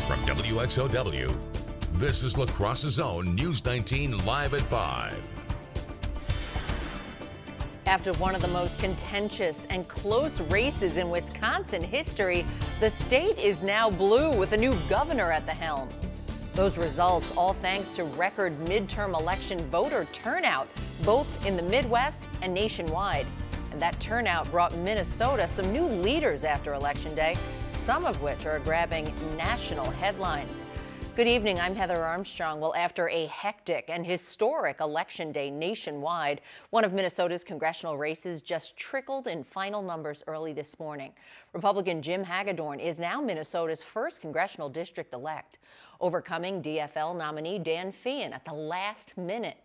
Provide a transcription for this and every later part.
From WXOW, this is La Crosse's own News 19 Live at 5. After one of the most contentious and close races in Wisconsin history, the state is now blue with a new governor at the helm. Those results all thanks to record midterm election voter turnout, both in the Midwest and nationwide. And that turnout brought Minnesota some new leaders after Election Day, some of which are grabbing national headlines. Good evening, I'm Heather Armstrong. Well, after a hectic and historic election day nationwide, one of Minnesota's congressional races just trickled in final numbers early this morning. Republican Jim Hagedorn is now Minnesota's first congressional district-elect, overcoming DFL nominee Dan Feehan at the last minute.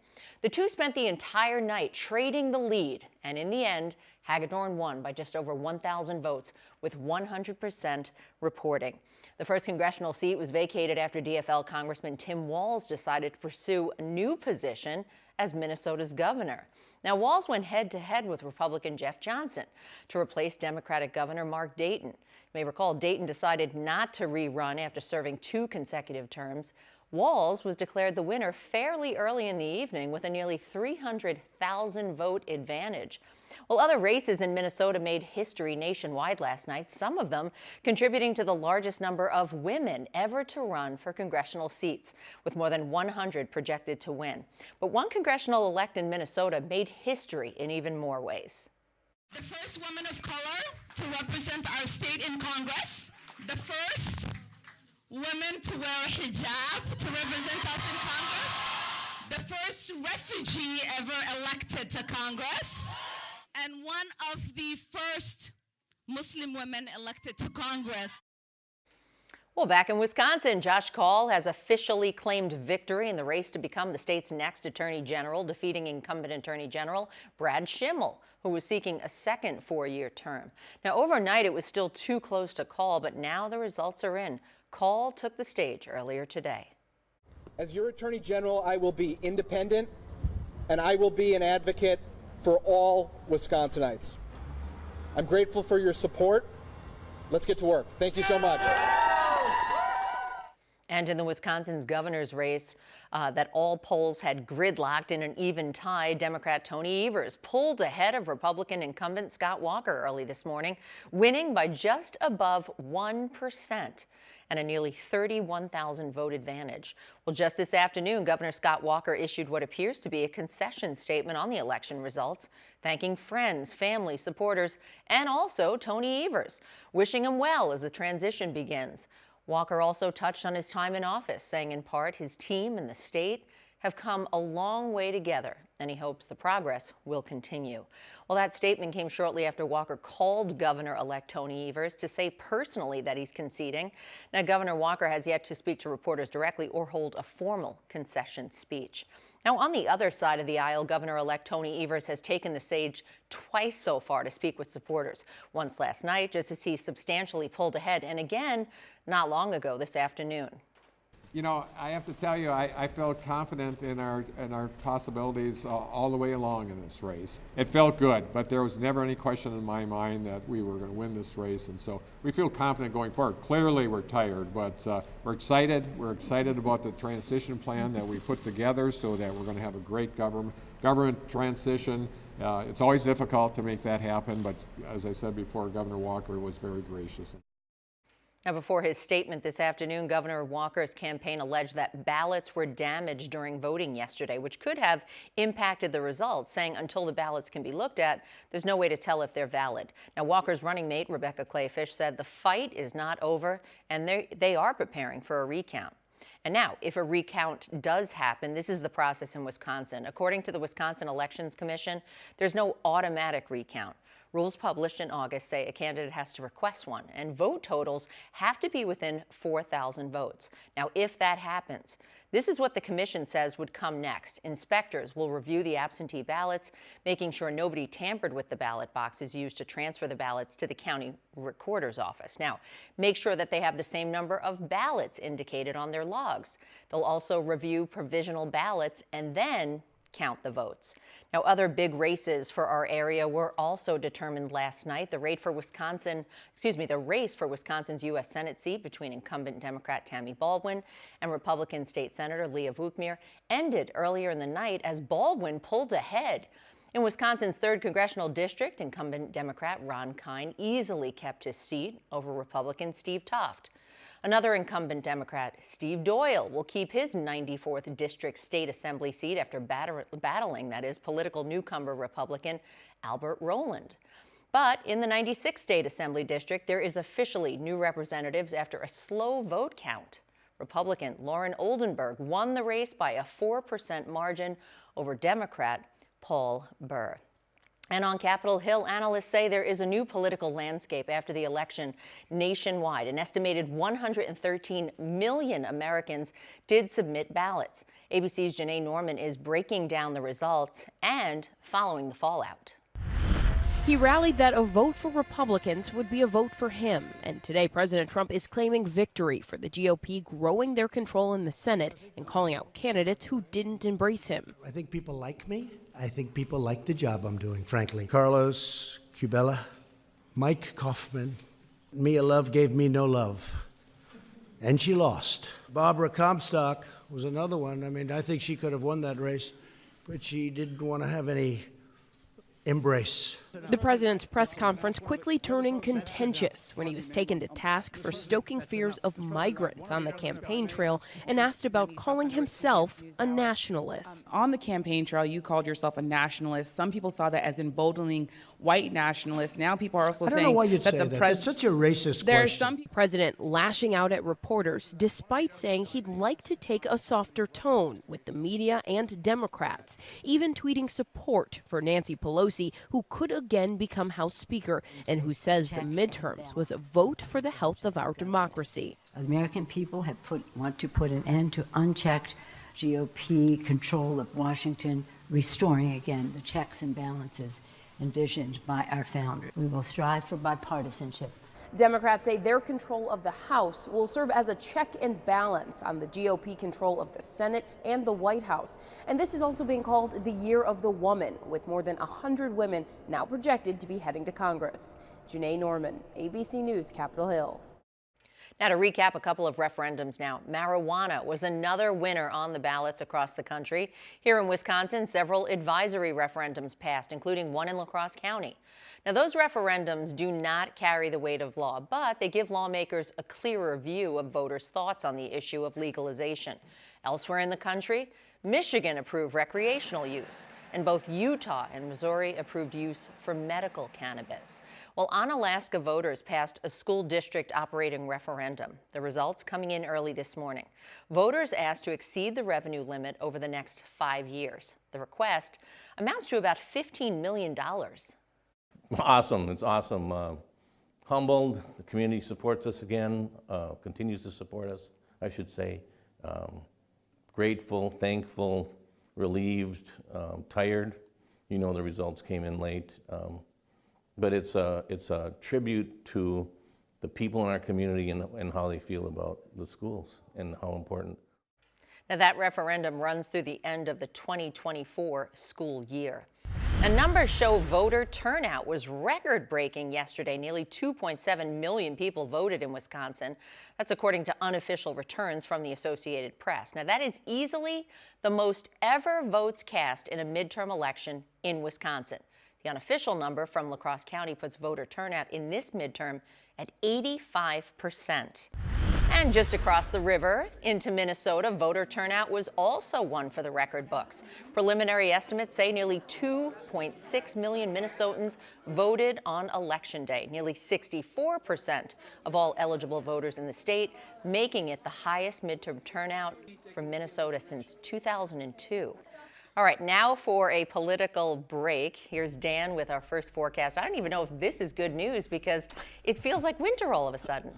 The two spent the entire night trading the lead, and in the end, Hagedorn won by just over 1,000 votes, with 100% reporting. The first congressional seat was vacated after DFL Congressman Tim Walz decided to pursue a new position as Minnesota's governor. Now, Walz went head-to-head with Republican Jeff Johnson to replace Democratic Governor Mark Dayton. You may recall Dayton decided not to rerun after serving 2 consecutive terms. Walz was declared the winner fairly early in the evening with a nearly 300,000 vote advantage. Well, other races in Minnesota made history nationwide last night, some of them contributing to the largest number of women ever to run for congressional seats, with more than 100 projected to win. But one congressional elect in Minnesota made history in even more ways. The first woman of color to represent our state in Congress, the first woman to wear a hijab to represent us in Congress, the first refugee ever elected to Congress, and one of the first Muslim women elected to Congress. Well, back in Wisconsin, Josh Kaul has officially claimed victory in the race to become the state's next attorney general, defeating incumbent attorney general Brad Schimmel, who was seeking a second 4-year term. Now, overnight, it was still too close to call, but now the results are in. Kaul took the stage earlier today. As your attorney general, I will be independent, and I will be an advocate for all Wisconsinites. I'm grateful for your support. Let's get to work. Thank you so much. And in the Wisconsin's governor's race that all polls had gridlocked in an even tie, Democrat Tony Evers pulled ahead of Republican incumbent Scott Walker early this morning, winning by just above 1% and a nearly 31,000 vote advantage. Well, just this afternoon, Governor Scott Walker issued what appears to be a concession statement on the election results, thanking friends, family, supporters, and also Tony Evers, wishing him well as the transition begins. Walker also touched on his time in office, saying in part his team and the state have come a long way together, and he hopes the progress will continue. Well, that statement came shortly after Walker called Governor-elect Tony Evers to say personally that he's conceding. Now, Governor Walker has yet to speak to reporters directly or hold a formal concession speech. Now, on the other side of the aisle, Governor-elect Tony Evers has taken the stage twice so far to speak with supporters. Once last night, just as he substantially pulled ahead, and again, not long ago this afternoon. You know, I have to tell you, I felt confident in our possibilities all the way along in this race. It felt good, but there was never any question in my mind that we were going to win this race, and so we feel confident going forward. Clearly, we're tired, but we're excited. We're excited about the transition plan that we put together so that we're going to have a great government transition. It's always difficult to make that happen, but as I said before, Governor Walker was very gracious. Now, before his statement this afternoon, Governor Walker's campaign alleged that ballots were damaged during voting yesterday, which could have impacted the results, saying until the ballots can be looked at, there's no way to tell if they're valid. Now, Walker's running mate, Rebecca Clayfish, said the fight is not over, and they are preparing for a recount. And now, if a recount does happen, this is the process in Wisconsin. According to the Wisconsin Elections Commission, there's no automatic recount. Rules published in August say a candidate has to request one, and vote totals have to be within 4,000 votes. Now, if that happens, this is what the commission says would come next. Inspectors will review the absentee ballots, making sure nobody tampered with the ballot boxes used to transfer the ballots to the county recorder's office. Now, make sure that they have the same number of ballots indicated on their logs. They'll also review provisional ballots and then count the votes. Now, other big races for our area were also determined last night. The race for Wisconsin's U.S. Senate seat between incumbent Democrat Tammy Baldwin and Republican State Senator Leah Vukmir ended earlier in the night as Baldwin pulled ahead. In Wisconsin's 3rd Congressional District, incumbent Democrat Ron Kine easily kept his seat over Republican Steve Toft. Another incumbent Democrat, Steve Doyle, will keep his 94th District State Assembly seat after battling, political newcomer Republican Albert Rowland. But in the 96th State Assembly District, there is officially new representatives after a slow vote count. Republican Lauren Oldenburg won the race by a 4% margin over Democrat Paul Burr. And on Capitol Hill, analysts say there is a new political landscape after the election nationwide. An estimated 113 million Americans did submit ballots. ABC's Janae Norman is breaking down the results and following the fallout. He rallied that a vote for Republicans would be a vote for him. And today, President Trump is claiming victory for the GOP, growing their control in the Senate and calling out candidates who didn't embrace him. I think people like me. I think people like the job I'm doing, frankly. Carlos Cubella, Mike Kaufman, Mia Love gave me no love. And she lost. Barbara Comstock was another one. I mean, I think she could have won that race, but she didn't want to have any embrace. The president's press conference quickly turning contentious when he was taken to task for stoking fears of migrants on the campaign trail and asked about calling himself a nationalist. On the campaign trail, you called yourself a nationalist. Some people saw that as emboldening white nationalists. Now people are also saying I don't know why you'd that say the that. That's such a racist question. The president lashing out at reporters despite saying he'd like to take a softer tone with the media and Democrats, even tweeting support for Nancy Pelosi, who could again become House Speaker and who says the midterms was a vote for the health of our democracy. American people want to put an end to unchecked GOP control of Washington, restoring again the checks and balances envisioned by our founder. We will strive for bipartisanship. Democrats say their control of the House will serve as a check and balance on the GOP control of the Senate and the White House. And this is also being called the Year of the Woman, with more than 100 women now projected to be heading to Congress. Janae Norman, ABC News, Capitol Hill. Now, to recap a couple of referendums now. Marijuana was another winner on the ballots across the country. Here in Wisconsin, several advisory referendums passed, including one in La Crosse County. Now, those referendums do not carry the weight of law, but they give lawmakers a clearer view of voters' thoughts on the issue of legalization. Elsewhere in the country, Michigan approved recreational use, and both Utah and Missouri approved use for medical cannabis. Well, Onalaska voters passed a school district operating referendum. The results coming in early this morning. Voters asked to exceed the revenue limit over the next 5 years. The request amounts to about $15 million. Awesome. It's awesome. Humbled. The community supports us again, continues to support us, I should say. Grateful, thankful, relieved, tired. You know, the results came in late. But it's a tribute to the people in our community and how they feel about the schools and how important. Now, that referendum runs through the end of the 2024 school year. And numbers show voter turnout was record-breaking yesterday. Nearly 2.7 million people voted in Wisconsin. That's according to unofficial returns from the Associated Press. Now, that is easily the most ever votes cast in a midterm election in Wisconsin. The unofficial number from La Crosse County puts voter turnout in this midterm at 85%. And just across the river into Minnesota, voter turnout was also one for the record books. Preliminary estimates say nearly 2.6 million Minnesotans voted on Election Day, nearly 64% of all eligible voters in the state, making it the highest midterm turnout for Minnesota since 2002. All right, now for a political break. Here's Dan with our first forecast. I don't even know if this is good news because it feels like winter all of a sudden.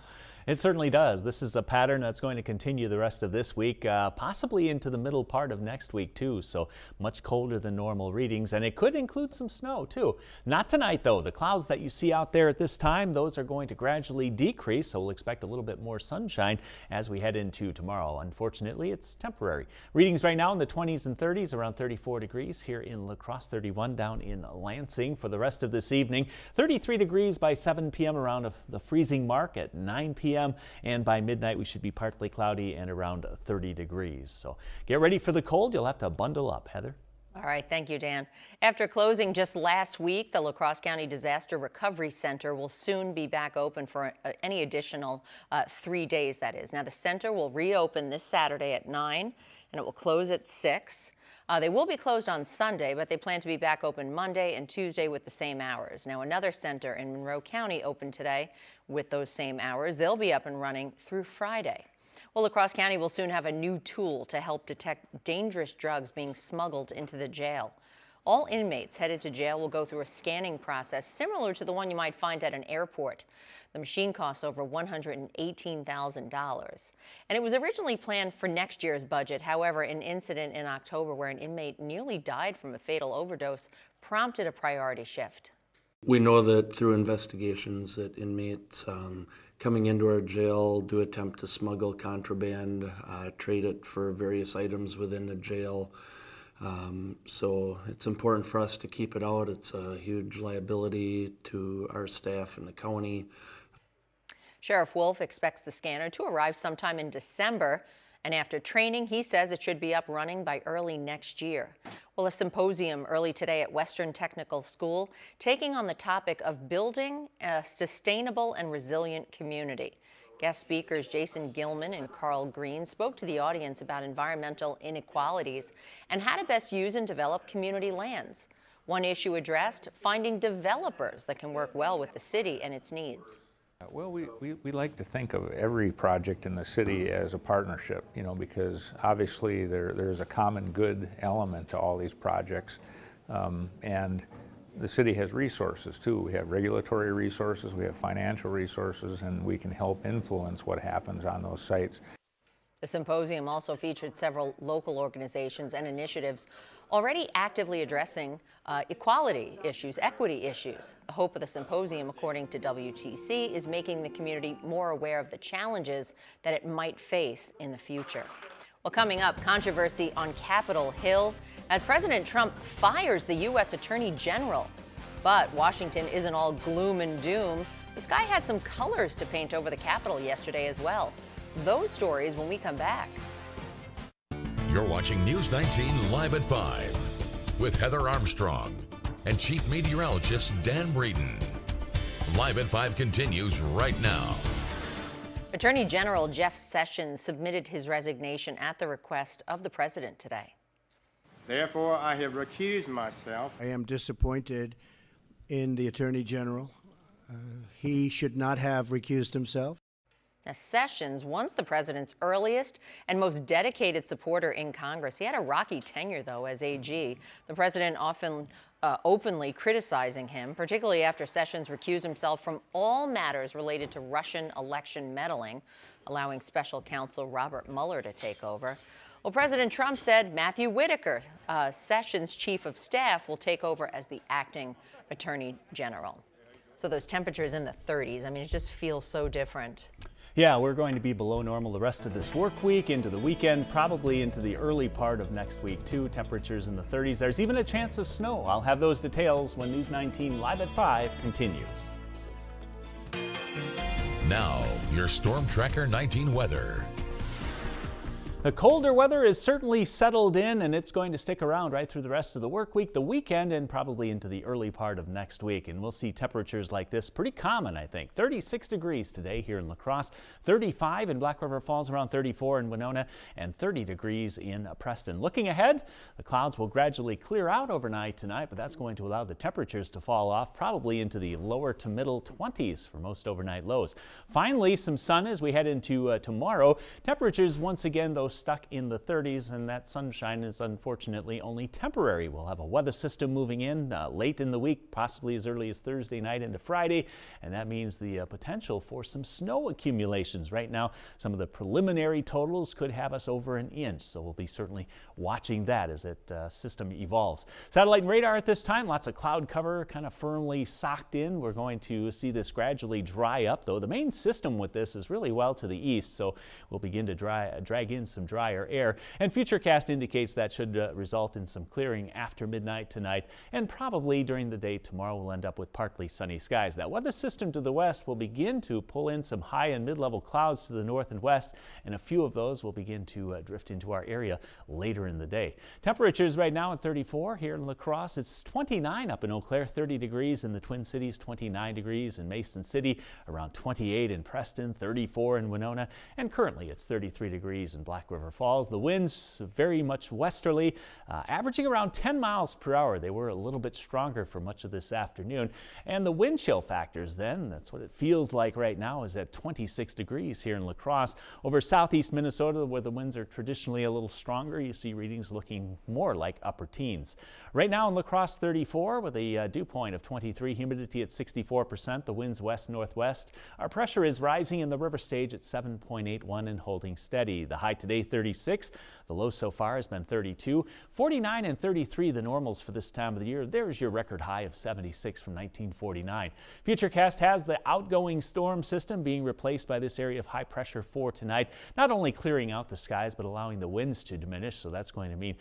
It certainly does. This is a pattern that's going to continue the rest of this week, possibly into the middle part of next week too. So much colder than normal readings, and it could include some snow too. Not tonight though. The clouds that you see out there at this time, those are going to gradually decrease. So we'll expect a little bit more sunshine as we head into tomorrow. Unfortunately, it's temporary. Readings right now in the 20s and 30s, around 34 degrees here in La Crosse, 31 down in Lansing. For the rest of this evening, 33 degrees by 7 p.m. around the freezing mark at 9 p.m. and by midnight we should be partly cloudy and around 30 degrees. So get ready for the cold. You'll have to bundle up. Heather? All right, thank you, Dan. After closing just last week, the La Crosse County Disaster Recovery Center will soon be back open for any additional 3 days, that is. Now, the center will reopen this Saturday at 9, and it will close at 6. They will be closed on Sunday, but they plan to be back open Monday and Tuesday with the same hours. Now, another center in Monroe County opened today with those same hours. They'll be up and running through Friday. Well, La Crosse County will soon have a new tool to help detect dangerous drugs being smuggled into the jail. All inmates headed to jail will go through a scanning process similar to the one you might find at an airport. The machine costs over $118,000. And it was originally planned for next year's budget. However, an incident in October where an inmate nearly died from a fatal overdose prompted a priority shift. We know that through investigations that inmates coming into our jail do attempt to smuggle contraband, trade it for various items within the jail. So it's important for us to keep it out. It's a huge liability to our staff and the county. Sheriff Wolf expects the scanner to arrive sometime in December, and after training, he says it should be up running by early next year. Well, a symposium early today at Western Technical School taking on the topic of building a sustainable and resilient community. Guest speakers Jason Gilman and Carl Green spoke to the audience about environmental inequalities and how to best use and develop community lands. One issue addressed, finding developers that can work well with the city and its needs. Well, we like to think of every project in the city as a partnership, you know, because obviously there's a common good element to all these projects. And the city has resources too. We have regulatory resources, we have financial resources, and we can help influence what happens on those sites. The symposium also featured several local organizations and initiatives already actively addressing equality issues, equity issues. The hope of the symposium, according to WTC, is making the community more aware of the challenges that it might face in the future. Well, coming up, controversy on Capitol Hill as President Trump fires the U.S. Attorney General. But Washington isn't all gloom and doom. The sky had some colors to paint over the Capitol yesterday as well. Those stories when we come back. You're watching News 19 Live at 5 with Heather Armstrong and Chief Meteorologist Dan Breeden. Live at 5 continues right now. Attorney General Jeff Sessions submitted his resignation at the request of the president today. Therefore, I have recused myself. I am disappointed in the Attorney General. He should not have recused himself. Now, Sessions, once the president's earliest and most dedicated supporter in Congress. He had a rocky tenure, though, as AG. The president often openly criticizing him, particularly after Sessions recused himself from all matters related to Russian election meddling, allowing special counsel Robert Mueller to take over. Well, President Trump said Matthew Whitaker, Sessions' chief of staff, will take over as the acting attorney general. So those temperatures in the 30s, I mean, it just feels so different. Yeah, we're going to be below normal the rest of this work week, into the weekend, probably into the early part of next week too. Temperatures in the 30s. There's even a chance of snow. I'll have those details when News 19 Live at 5 continues. Now, your Storm Tracker 19 weather. The colder weather is certainly settled in, and it's going to stick around right through the rest of the work week, the weekend, and probably into the early part of next week. And we'll see temperatures like this pretty common, I think. 36 degrees today here in La Crosse, 35 in Black River Falls, around 34 in Winona, and 30 degrees in Preston. Looking ahead, the clouds will gradually clear out overnight tonight, but that's going to allow the temperatures to fall off probably into the lower to middle 20s for most overnight lows. Finally, some sun as we head into tomorrow. Temperatures once again, though, stuck in the 30s, and that sunshine is unfortunately only temporary. We'll have a weather system moving in late in the week, possibly as early as Thursday night into Friday, and that means the potential for some snow accumulations. Right now, some of the preliminary totals could have us over an inch, so we'll be certainly watching that as that system evolves. Satellite and radar at this time, lots of cloud cover kind of firmly socked in. We're going to see this gradually dry up, though the main system with this is really well to the east, so we'll begin to drag in some drier air. And Futurecast indicates that should result in some clearing after midnight tonight, and probably during the day tomorrow we'll end up with partly sunny skies. That weather system to the west will begin to pull in some high and mid-level clouds to the north and west, and a few of those will begin to drift into our area later in the day. Temperatures right now at 34 here in La Crosse. It's 29 up in Eau Claire, 30 degrees in the Twin Cities, 29 degrees in Mason City, around 28 in Preston, 34 in Winona, and currently it's 33 degrees in Black River Falls. The winds very much westerly, averaging around 10 miles per hour. They were a little bit stronger for much of this afternoon. And the wind chill factors then, that's what it feels like right now, is at 26 degrees here in La Crosse. Over southeast Minnesota, where the winds are traditionally a little stronger, you see readings looking more like upper teens. Right now in La Crosse, 34 with a dew point of 23, humidity at 64%, the winds west-northwest. Our pressure is rising in the river stage at 7.81 and holding steady. The high today 36, the low so far has been 32, 49 and 33 the normals for this time of the year. There's your record high of 76 from 1949. Futurecast has the outgoing storm system being replaced by this area of high pressure for tonight, not only clearing out the skies but allowing the winds to diminish, so that's going to mean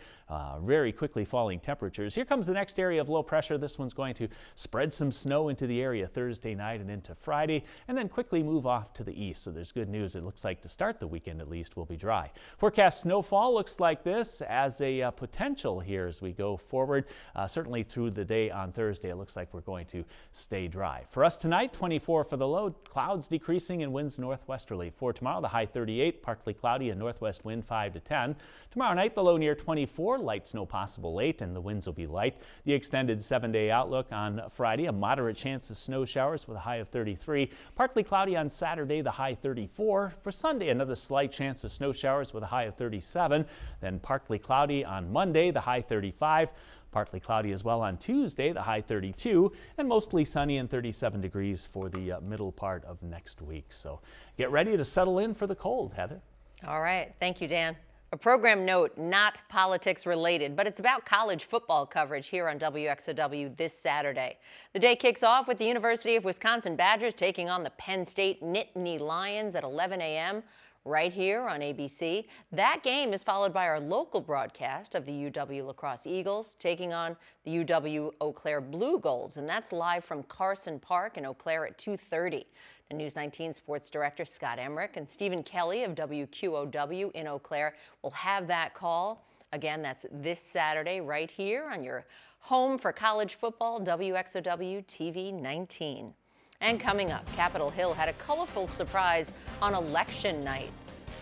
very quickly falling temperatures. Here comes the next area of low pressure. This one's going to spread some snow into the area Thursday night and into Friday, and then quickly move off to the east. So there's good news. It looks like to start the weekend at least will be dry. Forecast snowfall looks like this as a potential here as we go forward. Certainly through the day on Thursday, it looks like we're going to stay dry. For us tonight, 24 for the low, clouds decreasing and winds northwesterly. For tomorrow, the high 38, partly cloudy and northwest wind 5 to 10. Tomorrow night, the low near 24, light snow possible late, and the winds will be light. The extended 7-day outlook on Friday, a moderate chance of snow showers with a high of 33. Partly cloudy on Saturday, the high 34. For Sunday, another slight chance of snow showers with a high of 37. Then partly cloudy on Monday, the high 35. Partly cloudy as well on Tuesday, the high 32, and mostly sunny and 37 degrees for the middle part of next week. So get ready to settle in for the cold, Heather. All right. Thank you, Dan. A program note, not politics related, but it's about college football coverage here on WXOW this Saturday. The day kicks off with the University of Wisconsin Badgers taking on the Penn State Nittany Lions at 11 a.m. right here on ABC. That game is followed by our local broadcast of the UW La Crosse Eagles taking on the UW Eau Claire Blue Goals, and that's live from Carson Park in Eau Claire at 2:30. The News 19 sports director Scott Emmerich and Stephen Kelly of WQOW in Eau Claire will have that call. Again, that's this Saturday right here on your home for college football, WXOW TV 19. And coming up, Capitol Hill had a colorful surprise on election night.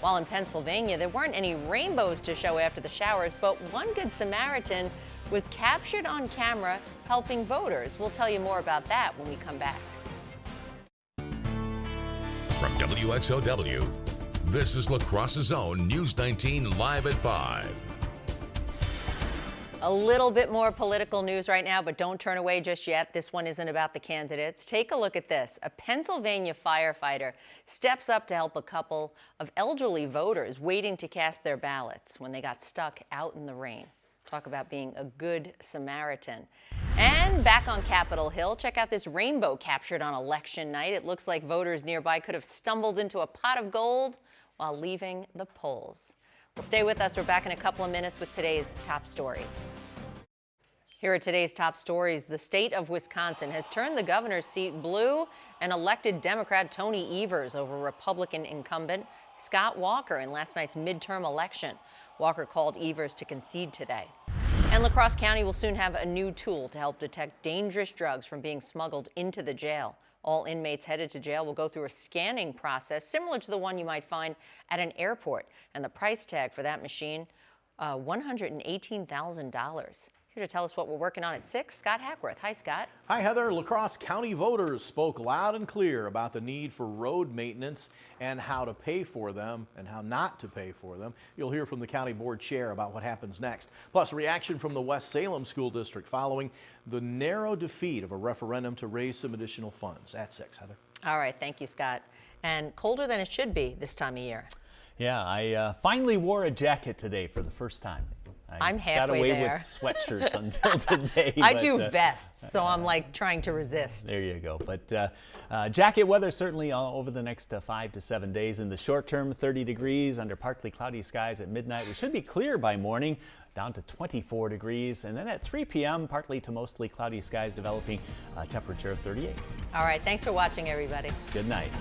While in Pennsylvania, there weren't any rainbows to show after the showers, but one Good Samaritan was captured on camera helping voters. We'll tell you more about that when we come back. From WXOW, this is La Crosse's own News 19 Live at 5. A little bit more political news right now, but don't turn away just yet. This one isn't about the candidates. Take a look at this. A Pennsylvania firefighter steps up to help a couple of elderly voters waiting to cast their ballots when they got stuck out in the rain. Talk about being a good Samaritan. And back on Capitol Hill, check out this rainbow captured on election night. It looks like voters nearby could have stumbled into a pot of gold while leaving the polls. Well, stay with us. We're back in a couple of minutes with today's top stories. Here are today's top stories. The state of Wisconsin has turned the governor's seat blue and elected Democrat Tony Evers over Republican incumbent Scott Walker in last night's midterm election. Walker called Evers to concede today. And La Crosse County will soon have a new tool to help detect dangerous drugs from being smuggled into the jail. All inmates headed to jail will go through a scanning process similar to the one you might find at an airport. And the price tag for that machine, $118,000. Here to tell us what we're working on at 6, Scott Hackworth. Hi, Scott. Hi, Heather. La Crosse County voters spoke loud and clear about the need for road maintenance and how to pay for them and how not to pay for them. You'll hear from the county board chair about what happens next. Plus, reaction from the West Salem School District following the narrow defeat of a referendum to raise some additional funds. At 6, Heather. All right, thank you, Scott. And colder than it should be this time of year. Yeah, I finally wore a jacket today for the first time. I'm halfway got away there. with sweatshirts until today. I do vests, so I'm like trying to resist. There you go. But jacket weather certainly over the next 5 to 7 days. In the short term, 30 degrees under partly cloudy skies at midnight. We should be clear by morning, down to 24 degrees. And then at 3 p.m., partly to mostly cloudy skies developing, a temperature of 38. All right, thanks for watching, everybody. Good night.